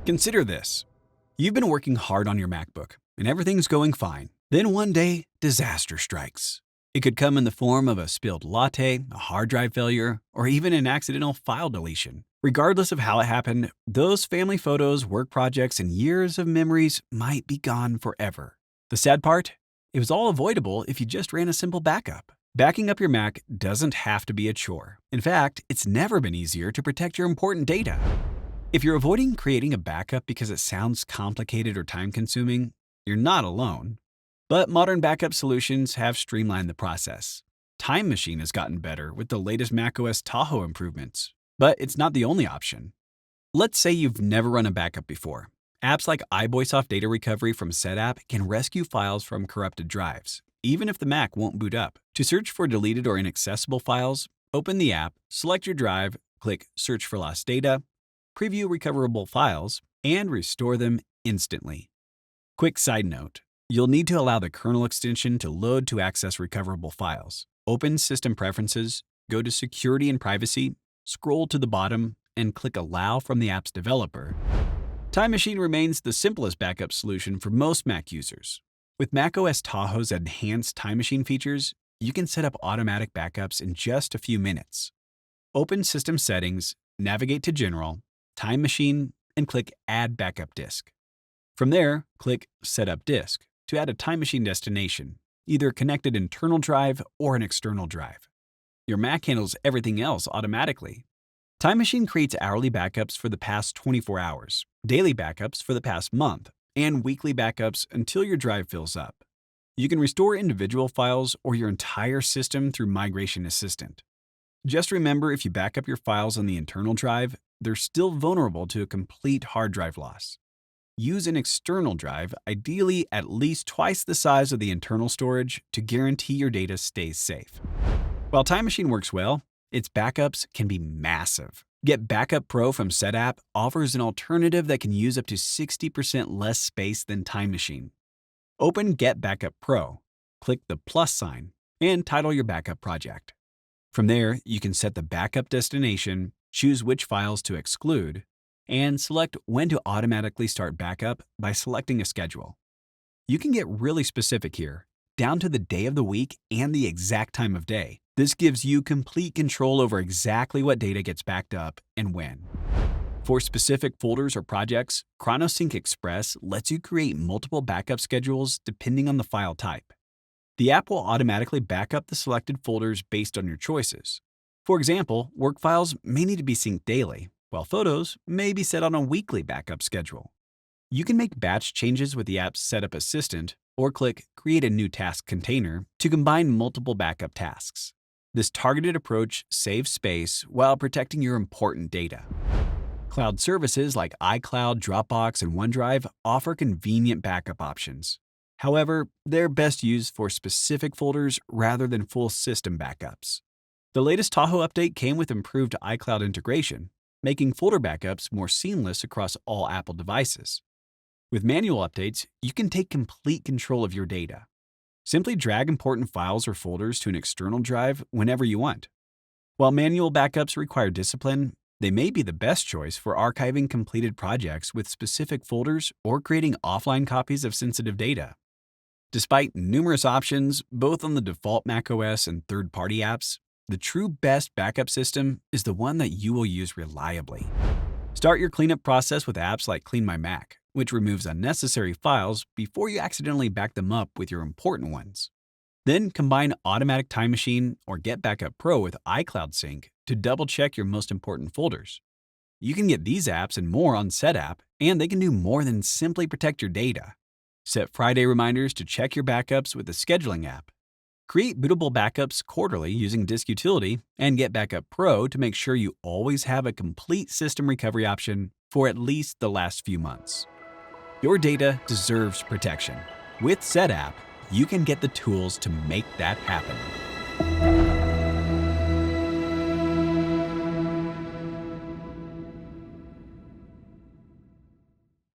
Consider this. You've been working hard on your MacBook, and everything's going fine. Then one day, disaster strikes. It could come in the form of a spilled latte, a hard drive failure, or even an accidental file deletion. Regardless of how it happened, those family photos, work projects, and years of memories might be gone forever. The sad part? It was all avoidable if you just ran a simple backup. Backing up your Mac doesn't have to be a chore. In fact, it's never been easier to protect your important data. If you're avoiding creating a backup because it sounds complicated or time-consuming, you're not alone. But modern backup solutions have streamlined the process. Time Machine has gotten better with the latest macOS Tahoe improvements, but it's not the only option. Let's say you've never run a backup before. Apps like iBoysoft Data Recovery from SetApp can rescue files from corrupted drives, even if the Mac won't boot up. To search for deleted or inaccessible files, open the app, select your drive, click Search for Lost Data, preview recoverable files, and restore them instantly. Quick side note, you'll need to allow the kernel extension to load to access recoverable files. Open System Preferences, go to Security and Privacy, scroll to the bottom, and click Allow from the app's developer. Time Machine remains the simplest backup solution for most Mac users. With macOS Tahoe's enhanced Time Machine features, you can set up automatic backups in just a few minutes. Open System Settings, navigate to General, Time Machine, and click Add Backup Disk. From there, click Set Up Disk to add a Time Machine destination, either a connected internal drive or an external drive. Your Mac handles everything else automatically. Time Machine creates hourly backups for the past 24 hours, daily backups for the past month, and weekly backups until your drive fills up. You can restore individual files or your entire system through Migration Assistant. Just remember, if you back up your files on the internal drive, they're still vulnerable to a complete hard drive loss. Use an external drive, ideally at least twice the size of the internal storage, to guarantee your data stays safe. While Time Machine works well, its backups can be massive. Get Backup Pro from SetApp offers an alternative that can use up to 60% less space than Time Machine. Open Get Backup Pro, click the plus sign, and title your backup project. From there, you can set the backup destination, choose which files to exclude, and select when to automatically start backup by selecting a schedule. You can get really specific here, down to the day of the week and the exact time of day. This gives you complete control over exactly what data gets backed up and when. For specific folders or projects, ChronoSync Express lets you create multiple backup schedules depending on the file type. The app will automatically back up the selected folders based on your choices. For example, work files may need to be synced daily, while photos may be set on a weekly backup schedule. You can make batch changes with the app's Setup Assistant or click Create a New Task Container to combine multiple backup tasks. This targeted approach saves space while protecting your important data. Cloud services like iCloud, Dropbox, and OneDrive offer convenient backup options. However, they're best used for specific folders rather than full system backups. The latest Tahoe update came with improved iCloud integration, making folder backups more seamless across all Apple devices. With manual updates, you can take complete control of your data. Simply drag important files or folders to an external drive whenever you want. While manual backups require discipline, they may be the best choice for archiving completed projects with specific folders or creating offline copies of sensitive data. Despite numerous options, both on the default macOS and third-party apps, the true best backup system is the one that you will use reliably. Start your cleanup process with apps like Clean My Mac, which removes unnecessary files before you accidentally back them up with your important ones. Then combine Automatic Time Machine or Get Backup Pro with iCloud Sync to double-check your most important folders. You can get these apps and more on SetApp, and they can do more than simply protect your data. Set Friday reminders to check your backups with the scheduling app. Create bootable backups quarterly using Disk Utility, and Get Backup Pro to make sure you always have a complete system recovery option for at least the last few months. Your data deserves protection. With SetApp, you can get the tools to make that happen.